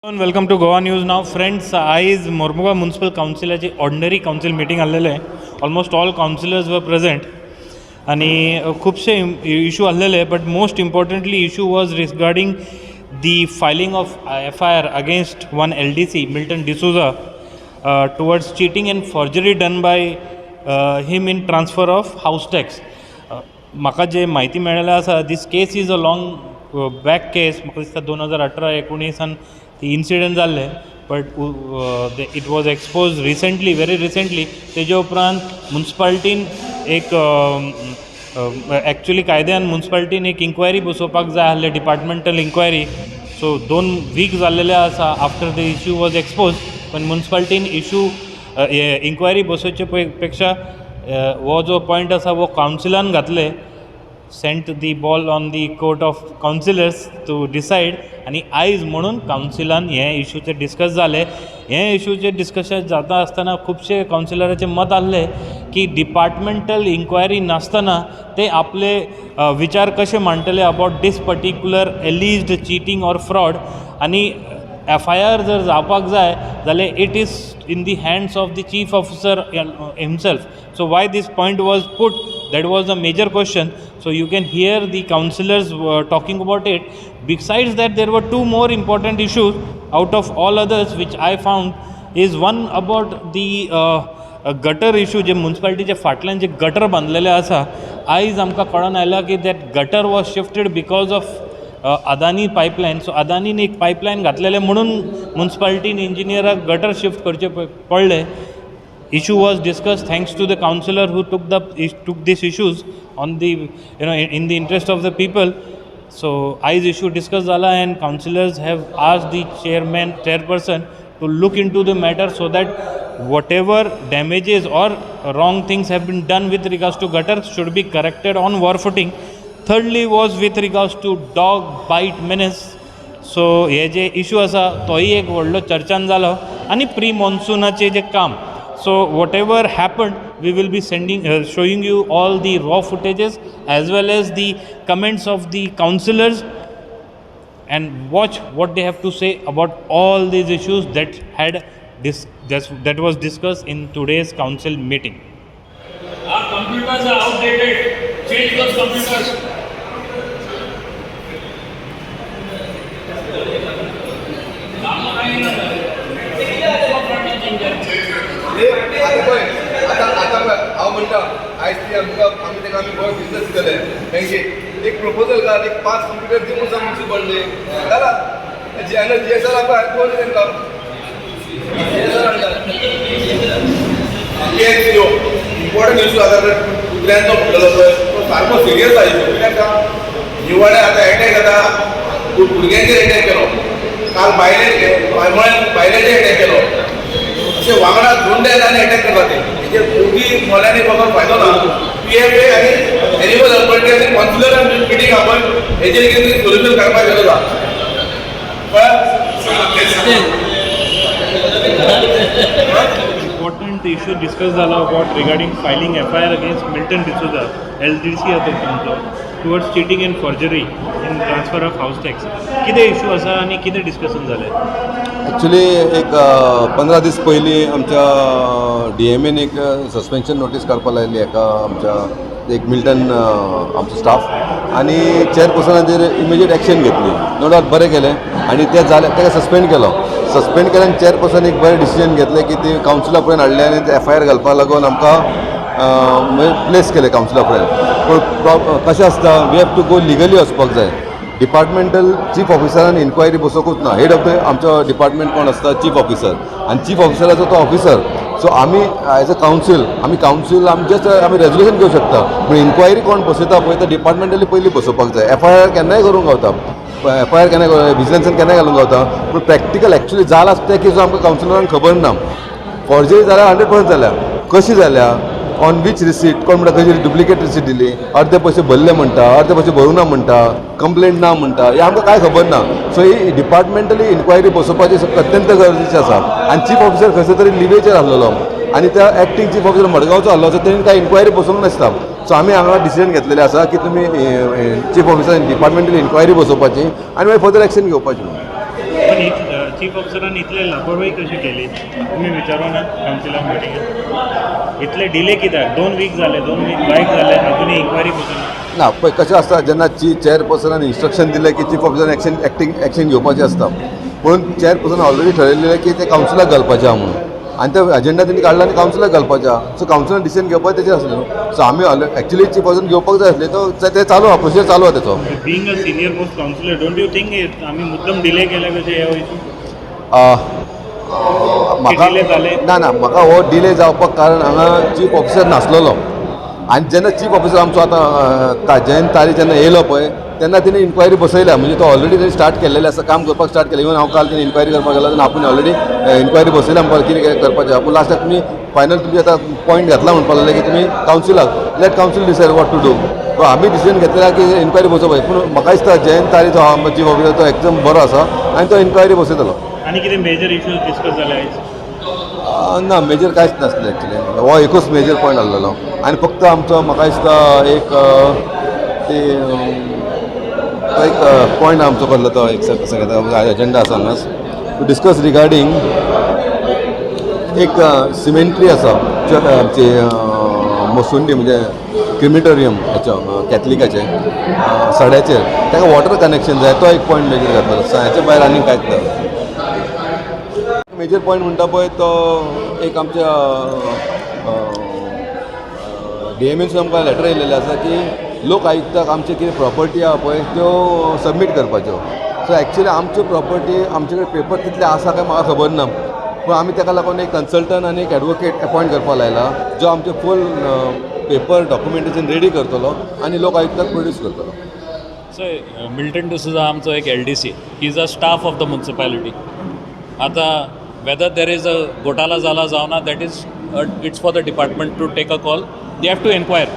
Welcome to Goa news now friends. आयज Mormugao municipal कावन्सिलाची ordinary council meeting आसलेलें. Almost all councillors were present आनी खुबशे इशू आसलेले, but most importantly issue was regarding the filing of FIR against one LDC Milton D'Souza towards cheating and forgery done by him in transfer of house tax. म्हाका जे म्हायती मेळ्ळेलें आसा, this case is a long back case. म्हाका दिसता 2018-19 ती incident जाल्ले, but it was expose recently, very recently. तेजे उपरांत म्युनिसिपालिटीन एक एक्चुअली कायद्यान म्युनिसिपालिटीन एक इन्क्वायरी बसोवपाक जाय आसले, डिपार्टमेंटल इन्क्वायरी. सो 2 वीक जाल्लेले आसा after the issue was expose. पण म्युनिसिपालिटीन इश्यू इन्क्वायरी बसोवचे पेक्षा हो जो पॉयंट आसा वो कावन्सिलान घातले, sent the ball on the court of councillors to decide. आनी आयज म्हणून कावन्सिलान हे इशूचेर डिस्कस जाले. हे इशूचेर डिस्कशन जाता आसतना खुबशे कावन्सिलराचें मत आसलें की डिपार्टमेंटल इन्क्वायरी नासतना ते आपले विचार कशे मांडटले about this particular alleged cheating or fraud. आनी FIR जर जावपाक जाय जाल्यार it is in the hands of the chief officer himself. So why this point was put, that was a major question. So you can hear the councillors talking about it. Besides that, there were 2 more important issues out of all others which I found is one about the gutter issue. जे म्युनिसिपालिटीचे फाटल्यान जे gutter बांदलेले आसा, आयज आमकां कळोन आयला की that gutter was shifted because of Adani pipeline. So अदानीन एक पायपलायन घातलेले म्हणून म्युनिसिपालिटीन इंजिनियराक गटर शिफ्ट करचे पडले. Issue was discuss thanks to the councillor who took this issues on the in the interest of the people. So आयज issue discuss जाला and councillors have asked the chairperson to look in to the matter so that whatever damages or wrong things have been done with regards to gutters should be corrected on war footing. Thirdly was with regards to dog bite menace. So हे जे issue आसा तोही एक व्हडलो चर्चान जालो. आनी pre मॉन्सूनाचे जे काम, so whatever happened we will be showing you all the raw footages as well as the comments of the councillors and watch what they have to say about all these issues that was discussed in today's council meeting. Our computers are outdated. Change those computers. हांव म्हणटा आयज ती आमी बरो business केले बँकेक एक proposal घाल, एक 5 कंप्युटर दिवूं सांग म्युनिसिपालिटी जाला. GSR आमकां कोण तेंकां इम्पॉर्टंट इशू आसा कुत्र्यांचो म्हणलेलो पळय तो सारको सिरियस आसा. कित्याक निवाड्यार आतां एटॅक जाता, भुरग्यांचेर एटॅक केलो, काल बायलेचेर एटॅक केलो. अशें वांगडा 2 दायजांनी एटॅक करता ते. हेजे दोगी मोल्यांनी बघून फायदो ना. PFA आनी एनिमल हस्बंडरी कावन्सिलरान मिटींग आपण हेजेर कितें सोल्युशन काडपाक गेलो जा. Important issue discussed about regarding filing FIR against Milton D'Souza, LDC towards cheating and forgery in transfer of house tax. कितें इशू आसा आनी कितें डिस्कशन जालें? ॲक्च्युली एक 15 दीस पयलीं आमच्या DMAन एक सस्पेन्शन नोटीस काडपाक लायली एका आमच्या एक मिल्टन आमचो स्टाफ, आनी चेअरपर्सनाचेर इमिजिएट एक्शन घेतली. नो डावट बरें केलें आनी तें जालें, ताका सस्पेंड केलो. सस्पेंड केल्यान चेअरपर्सन एक बरें डिसिजन घेतलें की ती कावन्सिला पर्यंत हाडलें आनी ते FIR घालपाक लागून आमकां प्लेस केलें कावन्सिला पर्यंत. पूण कशें आसता, we have to go legally वचपाक जाय. डिपार्टमेंटल चीफ ऑफिसरान इन्क्वायरी बसोवंकूच ना. हेड ऑफ द आमचो डिपार्टमेंट कोण आसता, चीफ ऑफिसर, आनी चीफ ऑफिसराचो तो ऑफिसर. सो आमी एज अ कावन्सील आमी जस्ट आमी रेजोल्युशन घेवंक शकता, पूण इन्क्वायरी कोण बसयता पळय ते डिपार्टमेंटली पयलीं बसोवपाक जाय. FIR केन्नाय करूंक गावता, FIR केन्नाय विजिलन्सान केन्नाय घालूंक गावता, पूण प्रॅक्टिकल एक्चुली जाला ते केसो आमकां कावन्सिलरांक खबर ना. फॉर्जरी जाल्यार 100% जाल्या, कशी जाल्या, ऑन वीच रिसीट, कोण म्हणटा खंयची डुप्लिकेट रिसीट दिली, अर्दे पयशे भरले म्हणटा, अर्दे पयशे भरूं ना म्हणटा, कंप्लेंट ना म्हणटा, हे आमकां कांय खबर ना. सो ही डिपार्टमेंटली इन्क्वायरी बसोवपाची अत्यंत गरजेची आसा. आनी चीफ ऑफिसर खंयसर तरी लिवेचेर आसलेलो आनी त्या एक्टींग चीफ ऑफिसर मडगांवचो आसलो, सो तेणें कांय इन्क्वायरी बसोवंक नासता. सो आमी हांगा डिसिजन घेतलेलें आसा की तुमी चीफ ऑफिसरान डिपार्टमेंटल इन्क्वायरी बसोवपाची आनी मागीर फर्दर एक्शन घेवपाची. चीफ ऑफिसरान इतले लापरवाही कशी केली तुम्ही विचारू ना कावन्सिलाक मिटिंगेत इतले डिले कित्याक 2 वीक जाले 2 वीक वायट जाले अजुनूय इन्क्वायरी बसून ना पळय कशें आसता जेन्ना चेअरपर्सनान इंस्ट्रक्शन दिलें की चीफ ऑफिसरान एक्शन घेवपाचें आसता पूण चेअरपर्सन ऑलरेडी ठरयल्लें की ते कावन्सिलाक घालपाचें आहा म्हणून आनी तो अजेंडा तेणी काडला आनी कावन्सिलाक घालपाचें आहा सो कावन्सिलान डिसिजन घेवपाक तेचेर आसलें न्हू सो आमी एक्चुअली चीफ ऑफिसरान घेवपाक जाय आसलें तो ते चालू आहा प्रोसिजर चालू आहा तेचो being a senior most councillor don't you think आमी मुद्दम डिले केल्या कशें ह्या इशू म्हाका delay जाले? ना म्हाका हो डिले जावपाक कारण हांगा चीफ ऑफिसर नासलेलो आनी जेन्ना चीफ ऑफिसर आमचो आतां जयंत तारी जेन्ना येयलो पळय तेन्ना तिणें इन्क्वायरी बसयल्या म्हणजे तो ऑलरेडी तेणी स्टार्ट केल्लेलें आसा काम करपाक स्टार्ट केलें इवन हांव काल तेणी इन्क्वायरी करपाक गेलो तेन्ना आपूण ऑलरेडी इन्क्वायरी बसयल्या म्हणपाक कितें करपाचें पूण लास्टाक तुमी फायनल तुमी आतां पॉयंट घातला म्हणपाक लागले की तुमी कावन्सिलाक let council decide what to do so आमी डिसिजन घेतलें की इन्क्वायरी बसोवपाय पूण म्हाका दिसता जयंत तारी जो आहा चीफ ऑफिसर तो एकदम बरो आसा आनी तो इन्क्वायरी बसयतलो आनी कितें मेजर इश्यूज डिस्कस जाले आयज ना मेजर कांयच नासलें एक्चुली हो एकूच मेजर पॉयंट आसलेलो आनी फक्त आमचो म्हाका दिसता एक पॉयंट आमचो करलो तो एक एजेंडा आसा हांगाच टू डिस्कस रिगार्डींग एक सिमेंट्री आसा आमची मसुंडी म्हणजे क्रिमिटोरियम हेचो कॅथलिकाचे सड्याचेर ताका वॉटर कनेक्शन जाय तो एक पॉयंट मेजर घातलो हाचे भायर आनी कांयच ना मेजर पॉयंट म्हणटा पळय तो एक आमच्या DMAसून आमकां लेटर येयलेलें आसा की लोक आयुक्ताक आमचे कितें प्रॉपर्टी आहा पळय त्यो सबमीट करपाच्यो सो एक्चुली आमच्यो प्रॉपर्टी आमचे कडेन पेपर तितले आसा काय म्हाका खबर ना पूण आमी ताका लागून एक कन्सल्टंट आनी एक एडवोकेट अपॉयंट करपाक लायला जो आमचे फूल पेपर डॉक्युमेंटेशन रेडी करतलो आनी लोक आयुक्ताक प्रोड्यूस करतलो सर मिल्टन डिसूजा आमचो एक LDC he is a staff of the municipality आतां वेदर देर इज अ घोटाला जाला जावना that is it's for the department to take a call they have to enquire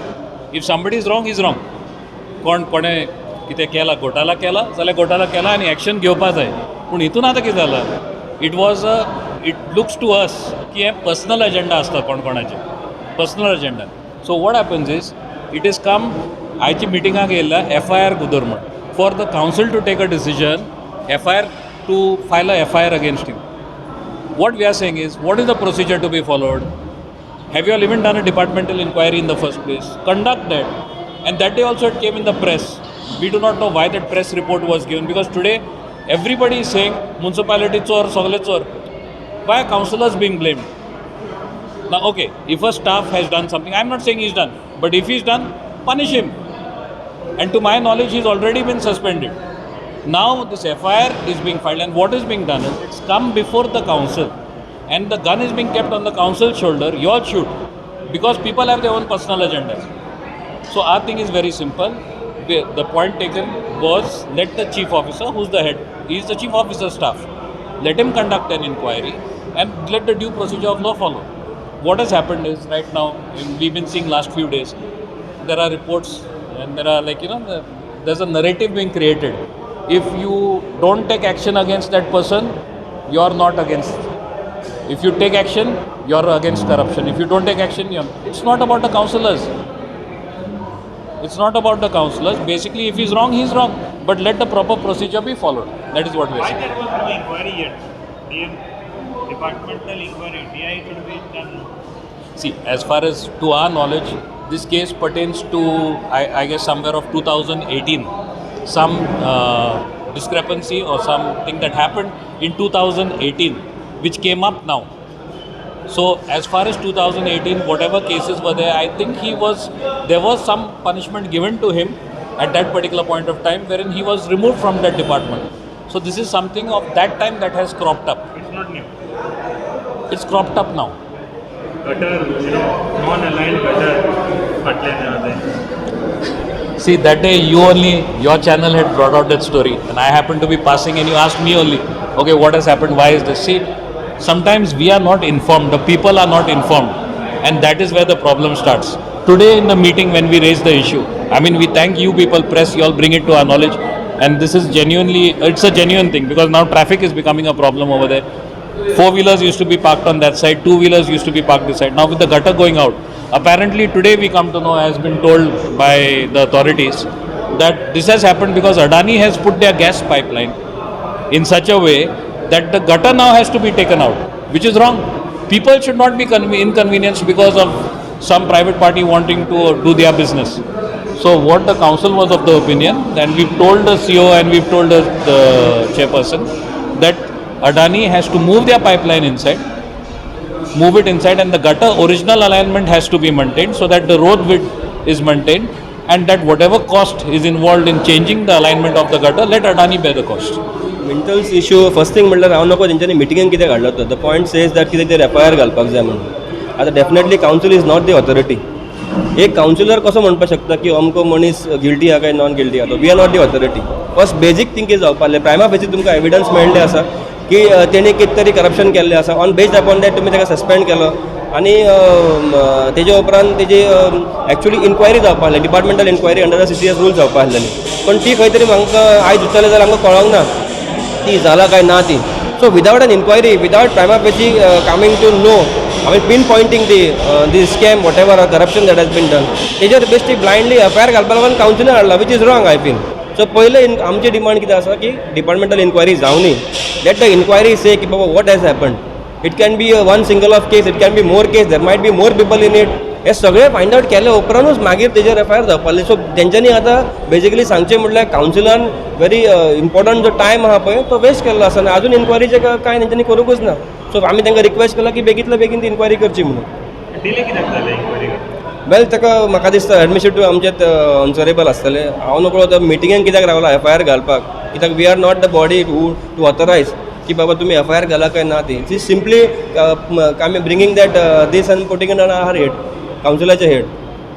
if somebody is wrong कोणें कितें केला घोटाला केला जाल्यार घोटाला केला आनी एक्शन घेवपा जाय पूण हितून आतां कितें जालां इट लुक्स टू अस की हे पर्सनल एजेंडा आसता कोणाचे personal agenda so what happens is it is come आयची मिटिंगाक येयला FIR गुदोर म्हण for the council to take a decision FIR to file a FIR against him what we are saying is what is the procedure to be followed. Have you all even done a departmental inquiry in the first place? Conduct that. And that day also it came in the press. We do not know why that press report was given because today everybody is saying municipality chor sagle chor. Why are councillors being blamed? Now okay, if a staff has done something, I am not saying he's done, but if he's done, punish him. And to my knowledge he's already been suspended. Now this FIR is being filed and what is being done is it's come before the council and the gun is being kept on the council's shoulder. You all shoot because people have their own personal agendas. So our thing is very simple. The point taken was let the chief officer, who's the head, he is the chief officer staff, let him conduct an inquiry and let the due procedure of law follow. What has happened is right now, we've been seeing last few days, there are reports and there are there's a narrative being created. If you don't take action against that person, you're not against. If you take action, you're against corruption. If you don't take action, it's not about the councillors. It's not about the councillors. Basically, if he's wrong, he's wrong. But let the proper procedure be followed. That is what we are saying. Why there was no inquiry yet? Departmental inquiry, DI should be done. See, as far as to our knowledge, this case pertains to, I guess, somewhere of 2018. Some discrepancy or something that happened in 2018 which came up now. So as far as 2018 whatever cases were there, I think there was some punishment given to him at that particular point of time wherein he was removed from that department. So this is something of that time that has cropped up. It's not new. It's cropped up now. Gutter, non-aligned gutter. See, that day your channel had brought out that story and I happened to be passing and you asked me only, okay, what has happened, why is this? See, sometimes we are not informed, the people are not informed and that is where the problem starts. Today in the meeting when we raised the issue, I mean we thank you people, press, you all bring it to our knowledge and this is it's a genuine thing because now traffic is becoming a problem over there. 4-wheelers used to be parked on that side, 2-wheelers used to be parked this side. Now with the gutter going out, apparently today we come to know, has been told by the authorities, that this has happened because Adani has put their gas pipeline in such a way that the gutter now has to be taken out, which is wrong. People should not be inconvenienced because of some private party wanting to do their business. So what the council was of the opinion, and we've told the CEO and we've told the chairperson that Adani has to move their pipeline inside, move it inside, and the gutter original alignment has to be maintained so that the road width is maintained, and that whatever cost is involved in changing the alignment of the gutter, let Adani bear the cost. Milton's issue first thing म्हणल्यार हांव नको तेंच्यांनी मिटिंगेन कितें काडलो तो the point says that कितें ते FIR घालपाक जाय म्हणून आतां definitely council is not the authority एक कावन्सिलर कसो म्हणपाक शकता की अमको मनीस गिल्टी आहा काय नॉन गिल्टी आहा तो we are not the authority first basic thing कितें जावपाक जाय प्रायमा फेसी तुमकां एविडन्स मेळ्ळें आसा की तेणी कितें तरी करप्शन केल्लें आसा ऑन बेस्ड अपॉन दॅट तुमी ताका सस्पेंड केलो आनी तेजे उपरांत तेजी एक्चुअली इन्क्वायरी जावपाक आहली departmental inquiry under CCS rule जावपाक आहलेली पण ती खंय तरी म्हाका आयज उच्चले जाल्यार आमकां कळोंक ना ती जाला काय ना ती so without an inquiry without prima facie coming to know I mean pinpointing the scam whatever corruption that has been done तेजेर बेश्टी ब्लायंडली एफआयआर घालपाक लागून कावन्सिलर हाडला which is wrong I feel so पयले आमची demand कितें आसा की डिपार्टमेंटल इन्क्वायरी जावनी लेट द इन्क्वायरी से की बाबा what has happened it can be one single of case it can be more case there might be more people in it हे सगळे फायंड आउट केले उपरांतूच मागीर तेजेर एफआयआर जावपाली सो तेंच्यांनी आतां बेजिकली सांगचें म्हटल्यार कावन्सिलान व्हेरी इम्पॉर्टंट जो टायम आहा पळय तो वेस्ट केल्लो आसा आनी अजून इन्क्वायरीचें कांय तेंच्यांनी करूंकच ना सो आमी तांकां रिक्वेस्ट केला की बेगींतल्या बेगीन ती इन्क्वायरी करची म्हणून डिले कित्याक जालें इन्क्वायरी वेल ताका म्हाका दिसता एडमिनिस्ट्रेटीव आमचें अनसरेबल आसतलें हांव नकळो तो मिटिंगेन कित्याक रावला एफआयआर घालपाक कित्याक we are not the body to authorise की बाबा तुम्ही एफआयआर घाला काय ना ती सी सिम्पली आमी bringing that this and putting it on our head कावन्सिलाचे हेड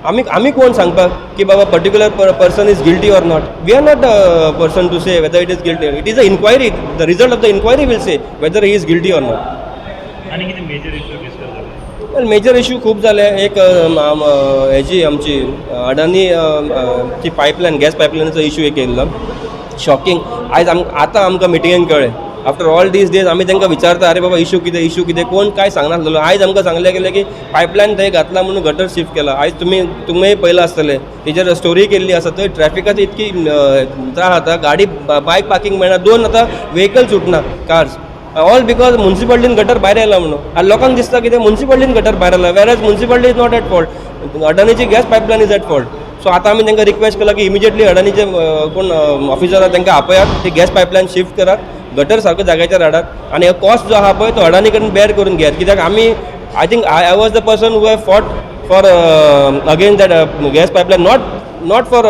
आमी कोण सांगपाक की बाबा particular person is guilty or not we are not the person to say whether it is guilty it is a inquiry the result of the inquiry will say whether he is guilty or not आनी कितें major issue discuss जाले वेल major issue खूब जाले एक हेजी आमची अडानी ची pipeline gas पायपलायनाचो issue एक येयल्लो शॉकिंग आयज आतां आमकां मिटिंगेन कळ्ळें आफ्टर ऑल दीस डेज आमी तांकां विचारता अरे बाबा इश्यू कितें कोण काय सांगनासलेलो आयज आमकां सांगलें गेलें की पायपलायन थंय घातला म्हणून गटर शिफ्ट केला आयज तुमी पयला आसतले तेजेर स्टोरी केल्ली आसा थंय ट्रॅफिकाची इतकी त्रास जाता गाडी बायक पार्किंग मेळना 2 आतां व्हेकल सुटना कार्स ऑल बिकॉज म्युन्सिपाल्टीन गटर भायर आयला म्हणून आनी लोकांक दिसता की ते म्युन्सिपाल्टीन गटर भायर आयला whereas municipality is not at fault अडानीची gas pipeline is at fault so आतां आमी तांकां रिक्वेस्ट केला की इमिजिएटली अडानीचे कोण ऑफिसर आहा तांकां आपयात ती गॅस पायपलायन शिफ्ट करात गटर सारको जाग्याचेर हाडात आनी कॉस्ट जो आहा पळय तो अडानी कडेन बेर करून घेयात कित्याक आमी I think I was the person who have fought for against that gas pipeline not for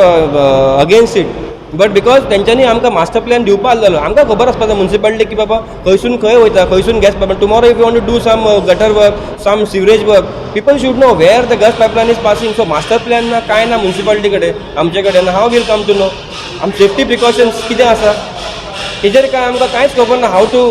against it but because तेंच्यांनी आमकां मास्टर प्लॅन दिवपा आसलेलो आमकां खबर आसपाक जाय म्युन्सिपाल्टी की बाबा खंयसून खंय वयता खंयसून gas pipeline tomorrow if you want to do some gutter work some sewerage work people should know where the gas pipeline is passing so master plan ना कांय ना म्युन्सिपाल्टी कडेन आमचे कडेन how will come to know आम safety precautions कितें आसा तेजेर काय आमकां कांयच खबर ना how to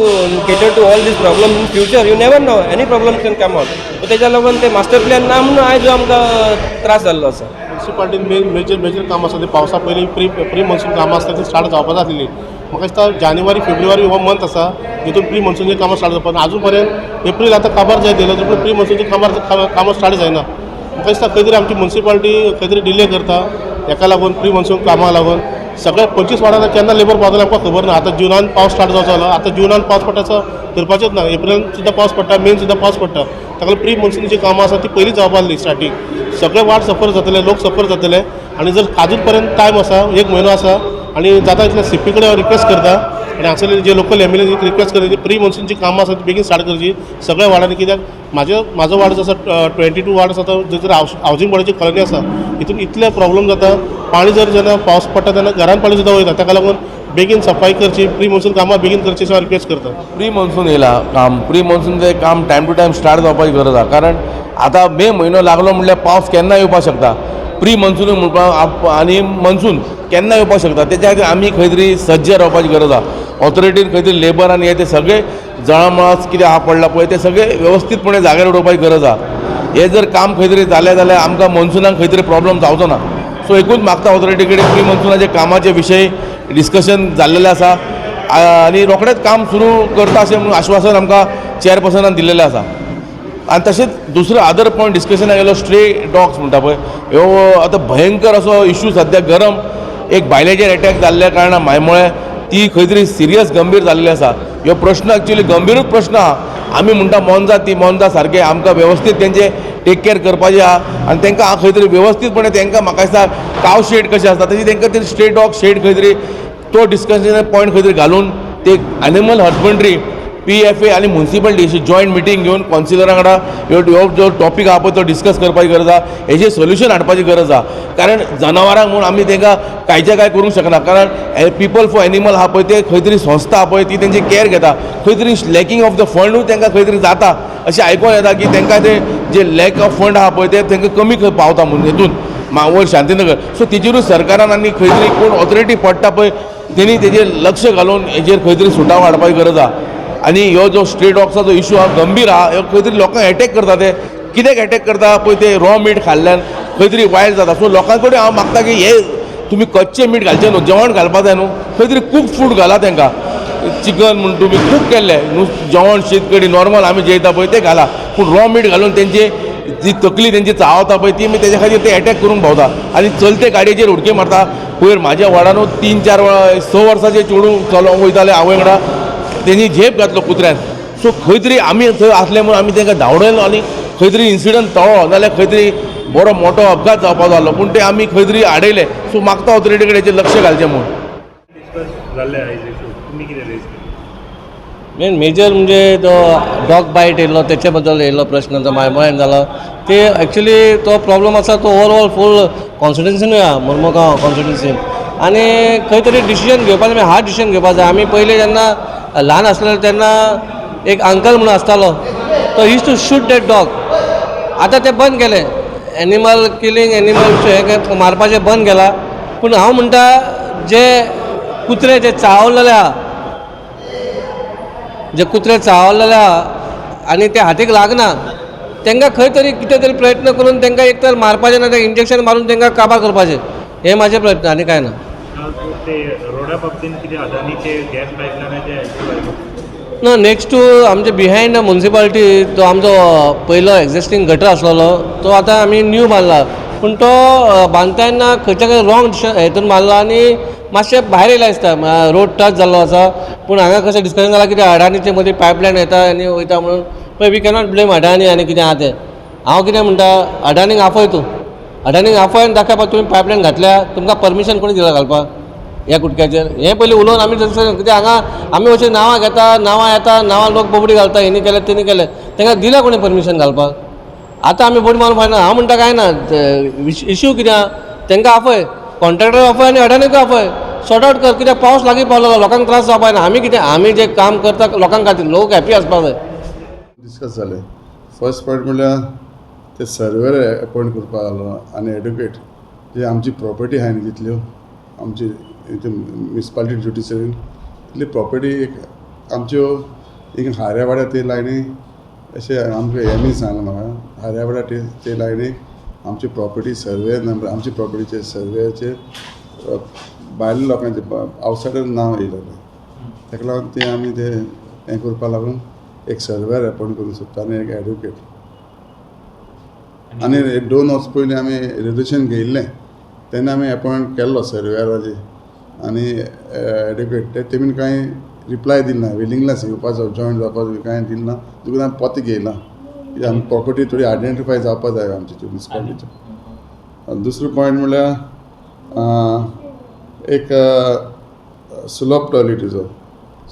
cater to all this problem in future you never know any problem can come out so तेज्या लागून ते मास्टर प्लॅन ना म्हणून आयज आमकां त्रास जाल्लो आसा म्युन्सिपाल्टीन मेजर काम आसा ते पावसा पयलीं प्री मॉन्सून कामां आसता ती स्टार्ट जावपाक जाय आसलेली म्हाका दिसता जानेवारी फेब्रुवारी हो मंथ आसा तितून प्री मॉन्सूनची कामां स्टार्ट जावपाक आजून पर्यंत एप्रील आतां काबार जाय दिलो पूण प्री मॉन्सूनची कामां स्टार्ट जायना म्हाका दिसता खंय तरी आमची म्युन्सिपाल्टी खंय तरी डिले करता हेका लागून प्री मॉन्सून कामाक लागून सगळे 25 वाड्यार केन्ना लेबर पावतले आमकां खबर ना आतां जुनान पावस स्टार्ट जावचो जालो आतां जुनान पावस पडटा असो करपाचेंच ना एप्रिलान सुद्दां पावस पडटा मेन सुद्दां पावस पडटा ताका लागून प्री मॉन्सूनची कामां आसा ती पयलीं जावपा आसली स्टार्टींग सगळे वार्ड सफर जातले लोक सफर जातले आनी जर आजून पर्यंत टायम आसा 1 म्हयनो आसा आनी जाता इतल्या सीपी कडेन हांव रिक्वेस्ट करता आनी हांगसरले जे लोकल एमएलए रिक्वेस्ट करता की प्री मॉन्सूनची कामां आसा ती बेगीन स्टार्ट करची सगळ्या वार्डांनी कित्याक म्हाजो वार्ड जो आसा 22 वार्ड आसा तो जर हावजींग बोर्डाची कॉलनी आसा हितून इतले प्रॉब्लम जाता पाणी जर जेन्ना पावस पडटा तेन्ना घरान पाणी सुद्दां वयता ताका लागून बेगीन सफाई करची प्री मॉन्सून कामां बेगीन करची अशें हांव रिक्वेस्ट करता प्री मॉन्सून येयला काम प्री मॉन्सूनचें काम टायम टू टायम स्टार्ट जावपाची गरज आसा कारण आतां मे म्हयनो लागलो म्हणल्यार पावस केन्ना येवपाक शकता प्री मॉन्सून म्हणपाक आनी मॉन्सून केन्ना येवपाक शकता तेच्या खातीर आमी खंय तरी सज्ज रावपाची गरज आसा ऑथॉरिटीन खंय तरी लेबर आनी हे ते सगळे जळमास कितें आहा पडला पळय ते सगळे वेवस्थीतपणे जाग्यार उडोवपाची गरज आसा हे जर काम खंय तरी जालें जाल्यार आमकां मॉन्सूनाक खंय तरी प्रॉब्लम जावचो ना सो एकूच मागता ऑथॉरिटी कडेन प्री मॉन्सूनाचे कामाचे विशयी डिस्कशन जाल्लेलें आसा आनी रोखडेंच काम सुरू करता अशें म्हणून आश्वासन आमकां चेअरपर्सनान दिल्लेलें आसा आनी तशेंच दुसरो अदर पॉयंट डिस्कशनाक येयलो स्ट्रे डॉग्स म्हणटा पळय ह्यो आतां भयंकर असो इश्यू सद्या गरम एक बायलेचेर एटॅक जाल्ल्या कारणान मायमोळे ती खंय तरी सिरियस गंभीर जाल्ली आसा. ह्यो प्रश्न एक्चुअली गंभीरूच प्रश्न आहा. आमी म्हणटा मोनजा ती मोनजा सारके आमकां वेवस्थीत तेंचे टेक केअर करपाचें आहा आनी तांकां खंय तरी वेवस्थीतपणे तांकां म्हाका दिसता काव शेड कशें आसता तशी तांकां तरी स्ट्रे डॉग शेड खंय तरी तो डिस्कशन पॉयंट खंय तरी घालून ते एनिमल हजबंड्री PFA आनी म्युन्सिपालिटी अशी जॉयंट मिटींग घेवन कॉन्सिलरा वांगडा ह्यो जो टॉपीक आहा पळय तो डिस्कस करपाची गरज आहा. हेजेर सोल्युशन हाडपाची गरज आहा. कारण जनावरांक म्हूण आमी तांकां कांयचें काय करूंक शकना. कारण पीपल फॉर एनिमल आहा पळय ते खंय तरी संस्था आहा पळय ती तेंची कॅर घेता. खंय तरी लॅकींग ऑफ द फंडूय तांकां खंय तरी जाता अशें आयकून येता की तांकां ते जे लॅक ऑफ फंड आहा पळय ते तांकां कमी पावता म्हणून हेतून वयर शांतीनगर. सो तेजेरूच सरकारान आनी खंय तरी कोण ऑथॉरिटी पडटा पळय तेणी तेजेर लक्ष घालून हेजेर खंय तरी सुटाव हाडपाची गरज आहा. आनी ह्यो जो स्ट्रे डॉग्साचो इशू आहा गंभीर आहा. ह्यो खंय तरी लोकांक एटॅक करता ते कित्याक एटॅक करता पळय ते रॉ मीट खाल्ल्यान खंय तरी वायल्ड जाता. सो लोकां कडेन हांव मागता की हे तुमी कच्चें मीठ घालचें न्हू जेवण घालपा जाय न्हू खंय तरी कूक फूड घाला तांकां. चिकन म्हण तुमी कूक केल्लें जेवण शीत कडी नॉर्मल आमी जेयता पळय ते घाला पूण रॉ मीठ घालून तेंची जी तकली तेंची चावता पळय ती तेच्या खातीर ते एटॅक करूंक भोंवता आनी चलते गाडयेचेर उडकी मारता. पयर म्हाज्या वाडानूच 3-4 6 वर्साचें चेडूं चलोवंक वयतालें आवय वांगडा तेणी झेप घातलो कुत्र्यान. सो खंय तरी आमी थंय आसले म्हणून आमी तांकां धांवडयलो आनी खंय तरी इन्सिडंट टळ्ळो नाल्यार खंय तरी बरो मोठो अपघात जावपाक जालो पूण ते आमी खंय तरी आडयले. सो मागता ऑथॉरिटी कडेन हेचेर लक्ष घालचें म्हणून. मेन मेजर म्हणजे तो डॉग बायट येयलो तेच्या बद्दल येयलो प्रश्न तो मायमोळ्यान जालो ते एक्चुली तो प्रॉब्लम आसा तो ओवरऑल फूल कॉन्स्टिट्युन्सीनूय आहा मुर्मुगांव कॉन्स्टिट्युन्सीन आनी खंय तरी डिसिजन घेवपाक जाय हार्ड डिसिजन घेवपाक जाय. आमी पयलीं जेन्ना ल्हान आसलेले तेन्ना एक अंकल म्हणून आसतालो तो use to shoot that dog. आतां तें बंद केलें एनिमल किलींग एनिमल मारपाचें बंद केलां. पूण हांव म्हणटा जे कुत्रे जे चावलेले आहा जे कुत्रे चावलेले आहा आनी ते हातीक लागना तांकां खंय तरी कितें तरी प्रयत्न करून तांकां एक तर मारपाचें ना तें इंजेक्शन मारून तांकां काबार करपाचें हे म्हाजे प्रयत्न आनी कांय ना. ते रोडा बाबतींत कितें अदानीचे गॅस पायपलायनाचे ना नेक्स्ट टू आमचे बिहायंड म्युन्सिपालिटी तो आमचो पयलो एक्झिस्टींग गटर आसलेलो तो आतां आमी न्यू बांदला पूण तो बांदता तेन्ना खंयच्या खंय रॉंग हेतून बांदला आनी मातशें भायर येयला दिसता रोड टच जाल्लो आसा. पूण हांगा कशें डिस्कशन जालां कितें अडानीचे मदीं पायपलायन येता आनी वयता म्हणून पळय वी कॅनॉट ब्लेम अडानी आनी कितें आहा तें. हांव कितें म्हणटा अडानीक आफय तूं अडानीक आफय आनी दाखय तुमी पायपलायन घातल्या तुमकां परमिशन कोणी दिलां घालपाक ह्या कुटक्याचेर. हें पयलीं उलोवन आमी कितें हांगा आमी अशें नांवां घेता नांवां येता नांवां लोक बोबडी घालता हेणी केलें तेणी केलें तांकां दिलां कोणी परमिशन घालपाक. आतां आमी बोडी मारून फायना हांव म्हणटा काय ना इश्यू कितें आहा तांकां आफय कॉन्ट्रॅक्टर आफय आनी अडानीक आफय सॉर्ट आउट कर कित्याक पावस लागीं पावलो लोकांक त्रास जावपाक ना. आमी कितें आमी जें काम करता लोकांक खातीर लोक हॅप्पी आसपाक जाय. डिस्कस जालें फर्स्ट पॉयंट म्हणल्यार ते सर्वेर अपॉयंट करपाक लागलो आनी एडुकेट जे आमची प्रॉपर्टी आहाय न्ही जितल्यो आमची म्युन्सिपालिटी ड्युटीचेर तितली प्रॉपर्टी एक आमच्यो एक हाऱ्या वाड्या ते लायनी अशें आमकां हेमी सांगलें म्हाका हाऱ्या वाड्या ते लायनीक आमची प्रॉपर्टी सर्वे नंबर आमची प्रॉपर्टीचे सर्वेचेर भायल्या लोकांचे आवटसायडर नांव येयलेलें ताका लागून ते आमी ते हें करपा लागून एक सर्वेर अपॉयंट करूंक सोदता आनी एक एडवोकेट आनी 2 वर्स पयलीं आमी रेजोल्युशन घेयल्लें तेन्ना आमी अपॉयंट केल्लो सर्वेराचे आनी एडवोकेट तेमीन कांय रिप्लाय दिलना विलिंगलेस येवपाचो जॉयंट जावपाचो कांय दिलना देखून आमी पत्ते घेयला कित्याक आमी प्रॉपर्टी थोडी आयडेंटिफाय जावपा जाय आमची म्युन्सिपालिटीच्यो. दुसरो पॉयंट म्हणल्यार एक स्लोप टॉयलेटीचो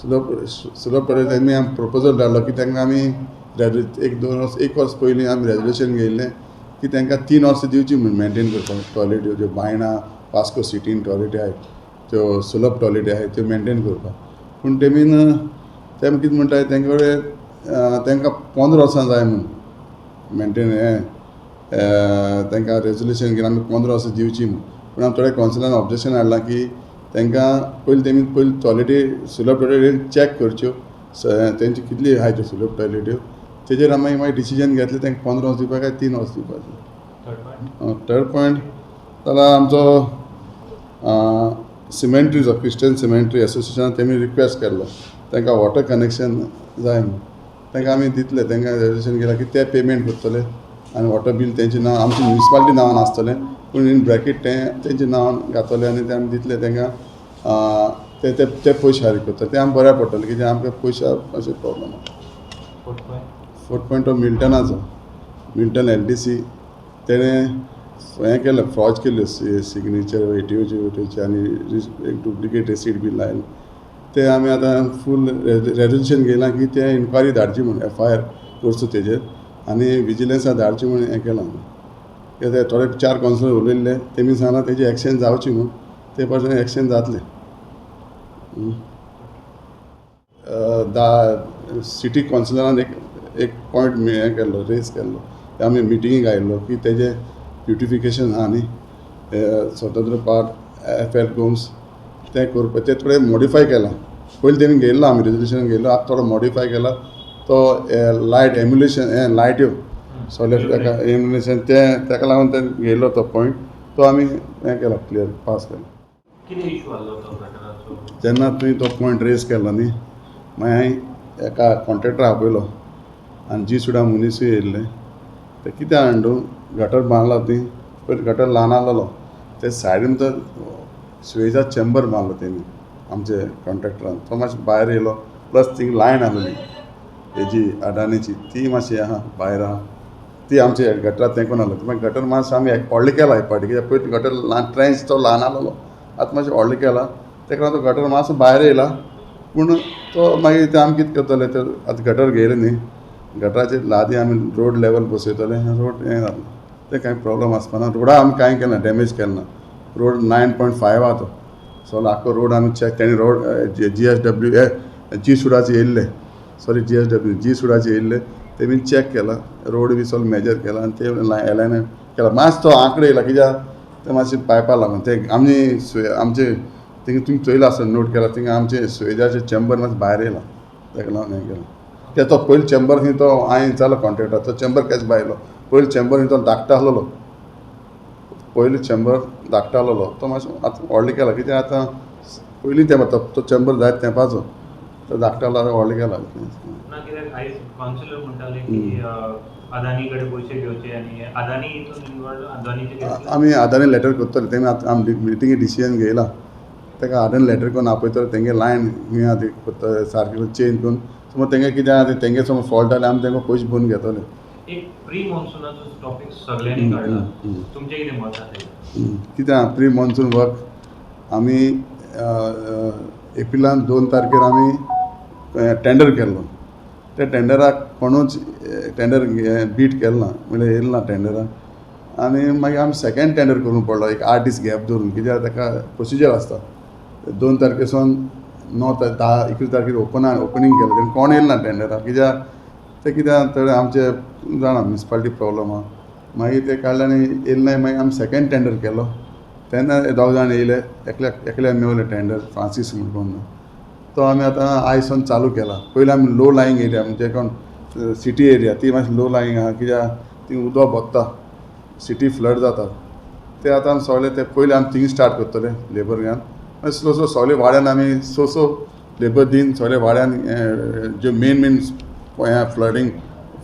स्लोप टॉयलेट आमी प्रपोजल धाडलो की तांकां आमी 1 वर्स पयलीं आमी रेजोल्युशन घेयल्लें की तांकां 3 वर्सां दिवची म्हूण मेंटेन करपाक टॉयलेट्यो ज्यो बायणां वास्को सिटीन टॉयलेटी आहाय त्यो स्लोप टॉयलेटी आहाय त्यो मेंटेन करपाक. पूण तेमीन तेम कितें म्हणटाय तेंचे कडेन तांकां 15 वर्सां जाय म्हूण मेंटेन तांकां रेजोल्युशन घेवन आमी 15 वर्सां दिवची म्हूण. पूण आमी थोड्या कावन्सिलान ऑब्जेक्शन हाडलां की तांकां पयलीं टॉयलेटी स्लोप टॉयलेटी चॅक करच्यो तेंची कितली आहाय त्यो स्लोप टॉयलेट्यो तेजेर आमी मागीर डिसिजन घेतलें तांकां 15 वर्स दिवपाक काय 3 वर्स दिवपाचें. थर्ड पॉयंट जाल्यार आमचो सिमेंट्रीचो क्रिस्टियन सिमेंट्री एसोसिएशनान तेमी रिक्वेस्ट केल्लो तांकां वॉटर कनेक्शन जाय म्हणून तांकां आमी दितले तांकां रेजोल्युशन केलां की ते पेमेंट करतले आनी वॉटर बील तेंचें नांव आमची म्युन्सिपालिटी नांवान आसतलें पूण इन ब्रॅकेट तेंच्या नांवान घातले आनी ते आमी दितले तांकां ते पयशे फारीक करता ते आमकां बऱ्या पडटलें कित्याक आमकां पयशा अशें प्रॉब्लम आसा. फोर्थ पॉयंट तो मिल्टनाचो मिल्टन LDC तेणें हें केलें फ्रॉड केल्यो सिग्नेचर एटीओची आनी एक डुप्लिकेट रेसीट बी लायले ते आमी आतां फूल रेजोल्युशन घेयलां की ते इन्क्वायरी धाडची म्हूण FIR करचो तेजेर आनी विजिलन्सा धाडची म्हूण हें केलां. कित्याक थोडे 4 कावन्सिलर उलयल्ले तेमी सांगलां तेजी एक्शन जावची म्हूण ते पासून एक्शन जातलें. सिटी कावन्सिलरान एक पॉयंट हें केल्लो रेज केल्लो ते आमी मिटिंगेक आयिल्लो की तेजें ब्युटिफिकेशन आहा न्ही स्वतंत्र पार्क FL गोम्स तें करपा ते थोडे मॉडिफाय केलां. पयलीं तेमी घेयल्लो आमी रेजोल्युशन घेयल्लो आतां थोडो मॉडिफाय केला तो लायट एम्युलेशन हें लायट्यो सोले ताका एम्युलेशन तेका लागून ते घेयल्लो तो पॉयंट तो आमी हें केला क्लियर पास केला. कितें इशू आसलो तो गटराचो? जेन्ना तुवें तो पॉयंट रेज केलो न्ही मागीर हांवें एका कॉन्ट्रेक्टरा आपयलो आनी जी सुद्दां मुनीसूय येयल्ले ते कितें हांडून गटर बांदलो ती पयलीं गटर ल्हान आहलोलो ते सायडीन तो स्वेजा चेंबर बांदलो तेणी आमचे कॉन्ट्रेक्टरान तो मातसो भायर येयलो प्लस थिंग लायन आहलोली हेजी अडानीची ती मातशी आहा भायर आहा ती आमचे गटरात तेंकून आहलो मागीर गटर मातसो आमी व्हडलें केला पाटी कित्याक पयलीं गटर ल्हान ट्रेंच तो ल्हान आहलोलो आतां मातशें व्हडलें केला तेका लागून तो गटर मातसो भायर येयला पूण तो मागीर ते आमी कितें करतले तर आतां गटर घेयले न्ही गटराचे लादी आमी रोड लेवल बसयतले रोड हें जालें ते कांय प्रॉब्लम आसपाना रोडा आमी कांय केलें ना डॅमेज केलें ना रोड 9.5 आहा तो सो आख्खो रोड आमी चॅक तेणी रोड GSW जी सुडाचे येयल्ले सॉरी GSW जी सुडाचे येयल्ले ते बीन चॅक केला रोड बी सगळो मेजर केला आनी ते एलायन केला मातसो तो आंकडो येयला कित्याक ते मातशें पायपा लागून ते आमचे थिंग तुमी चोयला आसतना नोट केला थिंग आमचे स्वेजाचे चेंबर मातशें भायर येयला तेका लागून हें केलां ते तो पयलीं चेंबर खंय तो हांवें जालो कॉन्ट्रेक्टर तो चेंबर केच भायलो पयलीं चेंबर खंय तो धाकटो आहलोलो पयलीं चेंबर धाकटो आहलोलो तो मातसो आतां व्हडलो केला कित्याक आतां पयलीं तेंपार तो चेंबर जायत तेंपाचो तो धाकटो आहलो आतां व्हडलो केला. ना कित्याक आयज कावन्सिलर म्हणटाले की अदानी कडेन पयशे घेवचे आनी अदानी हितून इनवॉल्व अदानीचे आमी अदानी लेटर करतले तेमी आतां आमी मिटिंगे डिसिजन घेयला तेका अदानी लेटर करून आपयतले तेंगे लायन खंय आहा ती करतले सारकी चेंज करून समज तेंगे कितें आहा तेंगे समज फॉल्ट जाल्यार आमी तेंका पयशे भरून घेतले. एक प्री मॉन्सुनाचो टॉपीक सगळ्यांनी काडला तुमचें कितें मत आसा कित्याक प्री मॉन्सून वर्क आमी एप्रिलान 2 तारखेर आमी टेंडर केल्लो त्या टेंडराक कोणूच टेंडर बीट केलो ना म्हणल्यार येयलो ना टेंडराक आनी मागीर आमी सेकेंड टेंडर करूंक पडलो एक 8 दीस गॅप दवरून कित्याक ताका प्रोसिजर आसता 2 तारखेसून 9 11 तारखेर ओपनिंग केलें तेन्ना कोण येयलो ना टेंडराक कित्याक ते कित्याक तर आमचे जाणा म्युनिसिपालिटी प्रॉब्लम आहा मागीर ते काडले आनी येयले ना मागीर आमी सेकेंड टेंडर केलो तेन्ना 2 जाण येयले एकल्या मेवले टेंडर फ्रांसीस म्हणून तो आमी आतां आयसून चालू केला पयलीं आमी लो लायंग एरिया म्हणजे कोण सिटी एरिया ती मातशी लो लायंग आहा कित्याक ती उदक भोगता सिटी फ्लड जाता ते आतां सगळे ते पयलीं आमी थिंग स्टार्ट करतले लेबर घालून मागीर स्लो सगळे वाड्यान आमी सो लेबर दिन सगळे वाड्यान जे मेन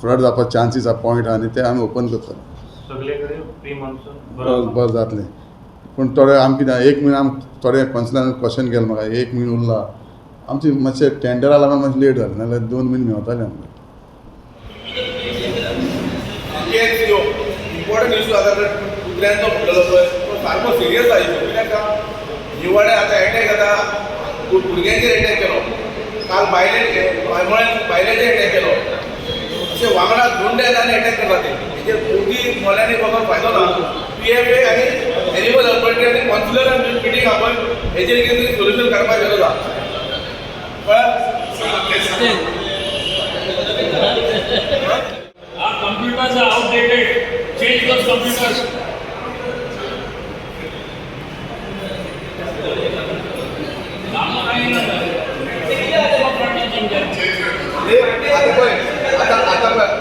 फ्लड जावपाक चान्सीस आहा पॉयंट आहा आनी ते आमी ओपन करतले सगळे कडेन प्री मॉन्सून बरें जातलें पूण थोडे आमी कितें 1 म्हयनो आमी थोडे कॉन्सिलरान क्वेश्चन केलें म्हाका 1 म्हयनो उरला आमची मातशें टेंडरा लागून मातशें लेट जालें नाजाल्यार 2 म्हयने मेवताले आमकां. इम्पॉर्टंट इशू आसा तर कुत्र्यांचो म्हणटलो पळय तो सारको सिरियस आहा इशू कित्याक निवाडे आतां एटॅक जाता भुरग्यांचेर एटॅक केलो काल बायलेचेर एटॅक केलो अशें वांगडा दोंडे आनी एटॅक करता ते हेजे दोगी मोल्यांनी बघून फायदो ना PFA आनी एनिमल हस्बंड्री आनी कावन्सिलरान मिटींग आपय हेजेर कितें तरी सोल्युशन काडपाक गरज आहा computers are outdated. Change those computers.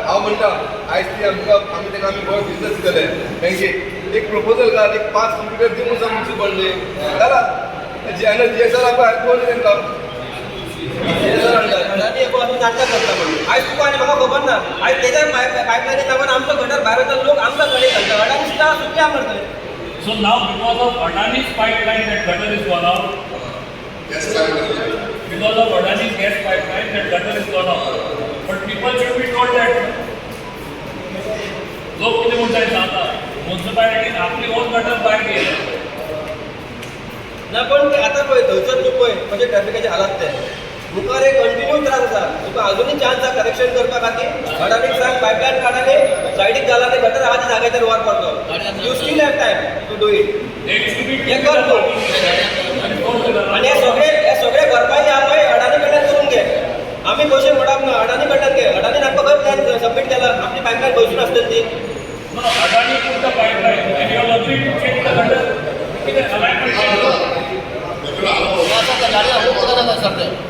हांव म्हणटा आयज ती आमी तेका आमी बरो बिजनस दितले बँकेक एक प्रपोजल घाल एक 5 कंप्युटर दिवूं सांग म्युनिसिपालिटी जाला GSR आपय कोण तेंका आयज तुका आनी म्हाका खबर ना आयज तेच्या पायपलायनी लागून आमचो गटर भायर वता लोक आमकां कडे घालता अडानी सुद्दां सुटल्या करतले. So now because of Adani's pipeline that gutter is gone out, Because of Adani's gas pipeline, that gutter is gone off. But people should be told that. लोक किती म्हणतात आता म्युन्सिपालिटीन आपली ओन गटर भायर गेले ना पण आता पळय थंयसर तूं पळय कशें ट्रॅफिकाचे हालात ते मुखार एक कंटिन्यू त्रास आसा तुका अजुनूय चान्स आसा करेक्शन करपा खातीर अडानीक सांग पायपलायन काडानी सायडीक घाला ते गटर आहा ते जाग्याचेर वापरतो you still have time to do it हे कर तूं आनी हे सगळे भरपाई आहा पळय अडानी कडल्यान करून घे आमी पयशे मोडाक ना अडानी कडल्यान घे अडानीन आमकां खंय प्लॅन सबमीट केला आपली पायपलायन खंयसून आसतली ती Adani put the pipeline and you all agree to check the gutter. Alignment.